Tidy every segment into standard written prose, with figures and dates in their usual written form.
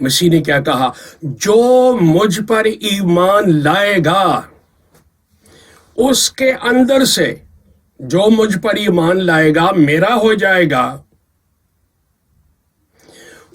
مسیح نے کیا کہا؟ جو مجھ پر ایمان لائے گا اس کے اندر سے، جو مجھ پر ایمان لائے گا میرا ہو جائے گا،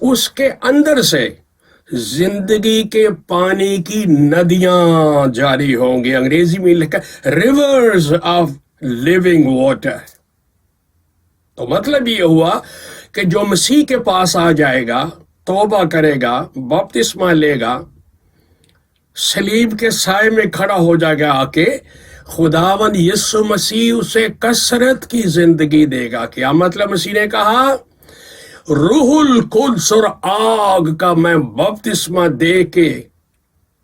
اس کے اندر سے زندگی کے پانی کی ندیاں جاری ہوں گی۔ انگریزی میں لکھا ریورز آف لیونگ واٹر۔ تو مطلب یہ ہوا کہ جو مسیح کے پاس آ جائے گا، توبہ کرے گا، بپتسمہ لے گا، صلیب کے سائے میں کھڑا ہو جائے گا، آ کے خداوند یسوع مسیح اسے کثرت کی زندگی دے گا۔ کیا مطلب؟ مسیح نے کہا روح القدس اور آگ کا میں بپتسمہ دے کے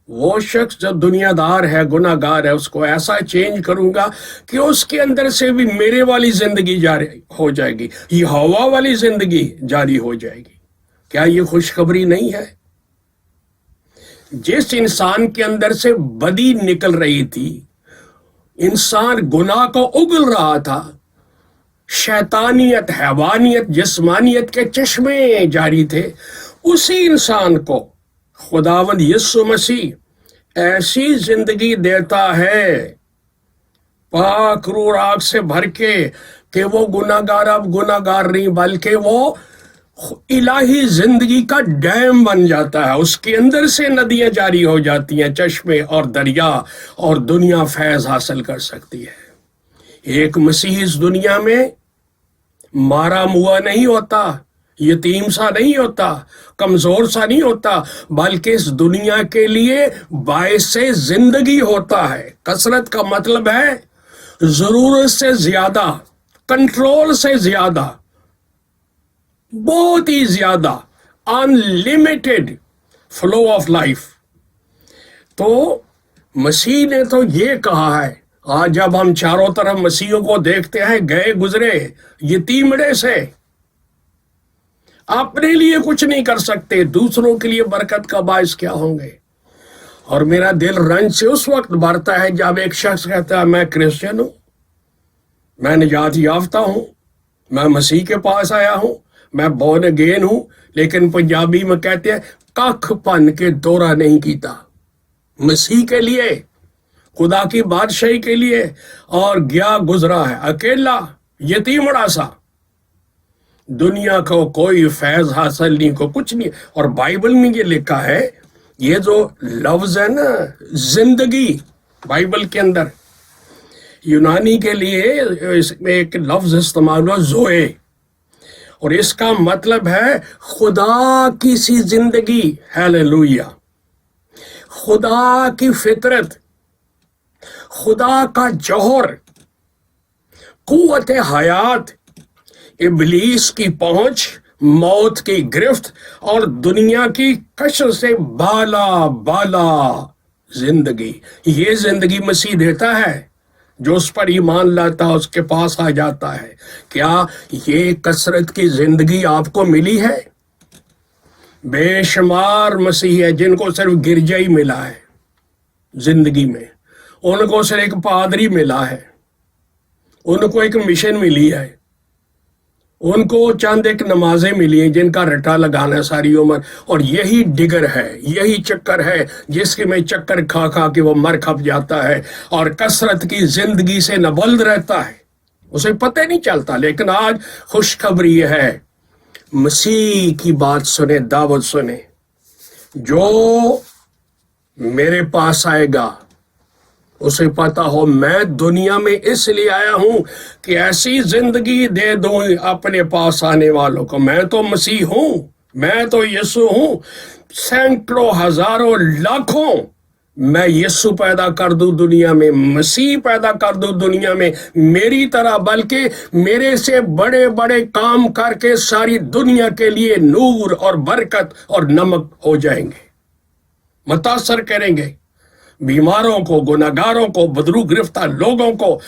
وہ شخص جو دنیا دار ہے، گناہ گار ہے، اس کو ایسا چینج کروں گا کہ اس کے اندر سے بھی میرے والی زندگی جاری ہو جائے گی، یہ ہوا والی زندگی جاری ہو جائے گی۔ کیا یہ خوشخبری نہیں ہے؟ جس انسان کے اندر سے بدی نکل رہی تھی، انسان گناہ کو اگل رہا تھا، شیطانیت، حیوانیت، جسمانیت کے چشمے جاری تھے، اسی انسان کو خداوند یسوع مسیح ایسی زندگی دیتا ہے پاک روح آگ سے بھر کے کہ وہ گناہ گار اب گناہ گار نہیں، بلکہ وہ الہی زندگی کا ڈیم بن جاتا ہے، اس کے اندر سے ندیاں جاری ہو جاتی ہیں، چشمے اور دریا، اور دنیا فیض حاصل کر سکتی ہے۔ ایک مسیح اس دنیا میں مارا موا نہیں ہوتا، یتیم سا نہیں ہوتا، کمزور سا نہیں ہوتا، بلکہ اس دنیا کے لیے باعث زندگی ہوتا ہے۔ کثرت کا مطلب ہے ضرورت سے زیادہ، کنٹرول سے زیادہ، بہت ہی زیادہ، انلمیٹڈ فلو آف لائف۔ تو مسیح نے تو یہ کہا ہے۔ آج جب ہم چاروں طرف مسیحوں کو دیکھتے ہیں گئے گزرے یتیمڑے سے، اپنے لیے کچھ نہیں کر سکتے، دوسروں کے لیے برکت کا باعث کیا ہوں گے؟ اور میرا دل رنج سے اس وقت بھرتا ہے جب ایک شخص کہتا ہے میں کرسچن ہوں، میں نجات یافتہ ہوں، میں مسیح کے پاس آیا ہوں، میں بورن اگین ہوں، لیکن پنجابی میں کہتے ہیں ککھ پن کے دورہ نہیں کیتا مسیح کے لیے، خدا کی بادشاہی کے لیے، اور گیا گزرا ہے اکیلا یتیمڑا سا، دنیا کو کوئی فیض حاصل نہیں، کو کچھ نہیں۔ اور بائبل میں یہ لکھا ہے، یہ جو لفظ ہے نا زندگی، بائبل کے اندر یونانی کے لیے اس میں ایک لفظ استعمال ہوا زوئے، اور اس کا مطلب ہے خدا کی سی زندگی، ہیلیلویا، خدا کی فطرت، خدا کا جوہر، قوت حیات، ابلیس کی پہنچ، موت کی گرفت اور دنیا کی کشش سے بالا بالا زندگی۔ یہ زندگی مسیح دیتا ہے، جو اس پر ایمان لاتا ہے اس کے پاس آ جاتا ہے۔ کیا یہ کثرت کی زندگی آپ کو ملی ہے؟ بے شمار مسیح ہے جن کو صرف گرجا ہی ملا ہے زندگی میں، ان کو صرف ایک پادری ملا ہے، ان کو ایک مشن ملی ہے، ان کو چند ایک نمازیں ملی ہیں جن کا رٹا لگانا ہے ساری عمر، اور یہی ڈگر ہے، یہی چکر ہے جس کے میں چکر کھا کھا کے وہ مر کھپ جاتا ہے اور کثرت کی زندگی سے نبلد رہتا ہے، اسے پتہ نہیں چلتا۔ لیکن آج خوشخبری یہ ہے، مسیح کی بات سنیں، دعوت سنیں، جو میرے پاس آئے گا اسے پتا ہو میں دنیا میں اس لیے آیا ہوں کہ ایسی زندگی دے دوں اپنے پاس آنے والوں کو۔ میں تو مسیح ہوں، میں تو یسوع ہوں، سینکڑوں ہزاروں لاکھوں میں یسوع پیدا کر دوں دنیا میں، مسیح پیدا کر دوں دنیا میں میری طرح، بلکہ میرے سے بڑے بڑے کام کر کے ساری دنیا کے لیے نور اور برکت اور نمک ہو جائیں گے، متاثر کریں گے، بیماروں کو، گناہگاروں کو، بدرو گرفتہ لوگوں کو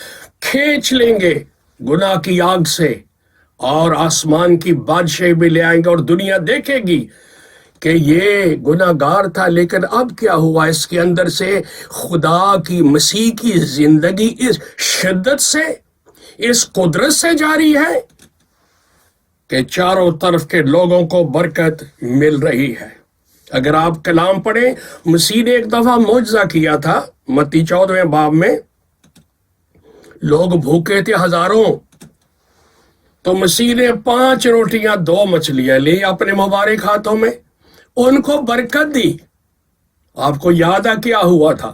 کھینچ لیں گے گناہ کی آگ سے، اور آسمان کی بادشاہی میں لے آئیں گے، اور دنیا دیکھے گی کہ یہ گناہگار تھا لیکن اب کیا ہوا، اس کے اندر سے خدا کی، مسیح کی زندگی اس شدت سے، اس قدرت سے جاری ہے کہ چاروں طرف کے لوگوں کو برکت مل رہی ہے۔ اگر آپ کلام پڑھیں، مسیح نے ایک دفعہ معجزہ کیا تھا متی 14 باب میں، لوگ بھوکے تھے ہزاروں، تو مسیح نے 5 روٹیاں 2 مچھلیاں لی اپنے مبارک ہاتھوں میں، ان کو برکت دی۔ آپ کو یاد ہے کیا ہوا تھا؟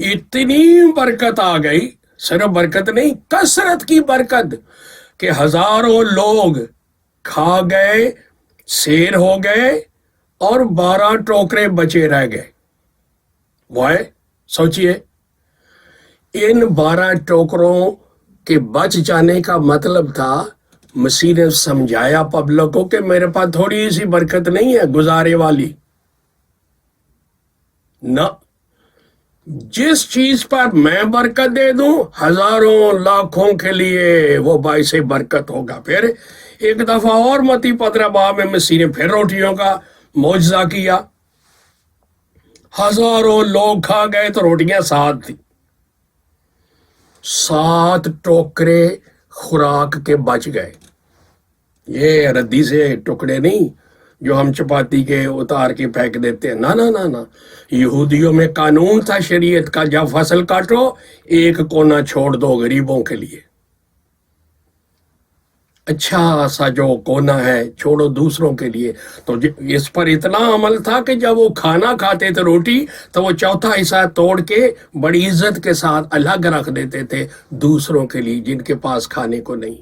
اتنی برکت آ گئی، صرف برکت نہیں، کثرت کی برکت، کہ ہزاروں لوگ کھا گئے، سیر ہو گئے، اور 12 ٹوکرے بچے رہ گئے۔ وہ سوچئے، ان 12 ٹوکروں کے بچ جانے کا مطلب تھا، مسیح نے سمجھایا پبلک کو کہ میرے پاس تھوڑی سی برکت نہیں ہے گزارے والی، نہ، جس چیز پر میں برکت دے دوں ہزاروں لاکھوں کے لیے وہ باعث برکت ہوگا۔ پھر ایک دفعہ اور متی 15 باب میں مسیح نے پھر روٹیوں کا معجزہ کیا، ہزاروں لوگ کھا گئے تو روٹیاں 7 تھی، 7 ٹوکرے خوراک کے بچ گئے۔ یہ ردی سے ٹکڑے نہیں جو ہم چپاتی کے اتار کے پھینک دیتے ہیں، نہ، یہودیوں میں قانون تھا شریعت کا، جب فصل کاٹو 1 کونا چھوڑ دو غریبوں کے لیے، اچھا سا جو کونا ہے چھوڑو دوسروں کے لیے۔ تو اس پر اتنا عمل تھا کہ جب وہ کھانا کھاتے تھے روٹی، تو وہ 4تھا حصہ توڑ کے بڑی عزت کے ساتھ الگ رکھ دیتے تھے دوسروں کے لیے جن کے پاس کھانے کو نہیں۔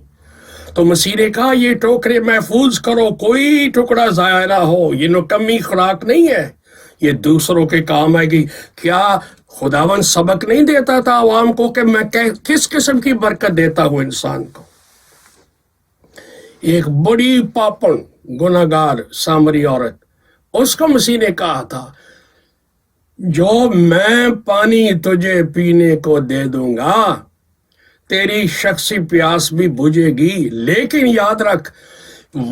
تو مسیح نے کہا یہ ٹوکرے محفوظ کرو، کوئی ٹکڑا ضائع نہ ہو، یہ نکمی خوراک نہیں ہے، یہ دوسروں کے کام آئے گی۔ کیا خداوند سبق نہیں دیتا تھا عوام کو کہ میں کس قسم کی برکت دیتا ہوں انسان کو؟ ایک بڑی پاپن گناہگار سامری عورت، اس کو مسیح نے کہا تھا جو میں پانی تجھے پینے کو دے دوں گا تیری شخصی پیاس بھی بجھے گی، لیکن یاد رکھ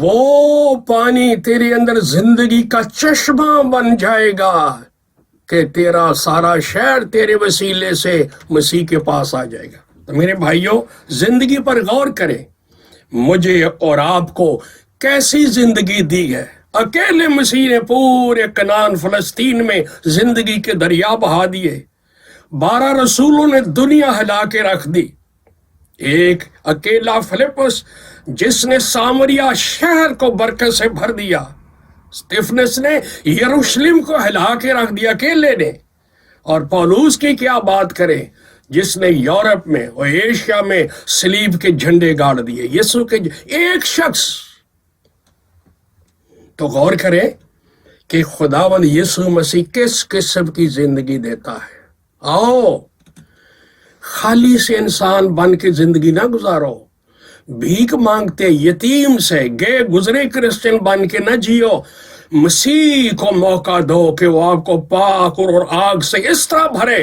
وہ پانی تیرے اندر زندگی کا چشمہ بن جائے گا کہ تیرا سارا شہر تیرے وسیلے سے مسیح کے پاس آ جائے گا۔ تو میرے بھائیوں، زندگی پر غور کریں، مجھے اور آپ کو کیسی زندگی دی ہے۔ اکیلے مسیح نے پورے کنعان فلسطین میں زندگی کے دریا بہا دیے، 12 رسولوں نے دنیا ہلا کے رکھ دی، ایک اکیلا فلپس جس نے سامریا شہر کو برکت سے بھر دیا، اسطفنس نے یروشلم کو ہلا کے رکھ دیا اکیلے نے، اور پولوس کی کیا بات کریں جس نے یورپ میں اور ایشیا میں صلیب کے جھنڈے گاڑ دیے، یسوع کے ایک شخص۔ تو غور کریں کہ خداوند یسوع مسیح کس قسم کی زندگی دیتا ہے۔ آؤ خالی سے انسان بن کے زندگی نہ گزارو، بھیک مانگتے یتیم سے گئے گزرے کرسچن بن کے نہ جیو، مسیح کو موقع دو کہ وہ آپ کو پاک اور آگ سے اس طرح بھرے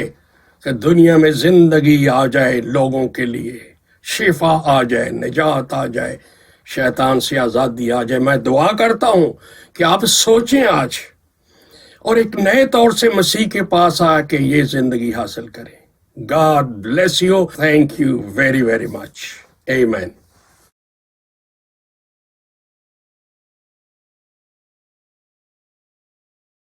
کہ دنیا میں زندگی آ جائے، لوگوں کے لیے شفا آ جائے، نجات آ جائے، شیطان سے آزادی آ جائے۔ میں دعا کرتا ہوں کہ آپ سوچیں آج اور ایک نئے طور سے مسیح کے پاس آ کے یہ زندگی حاصل کریں۔ God bless you. Thank you very, very much. Amen.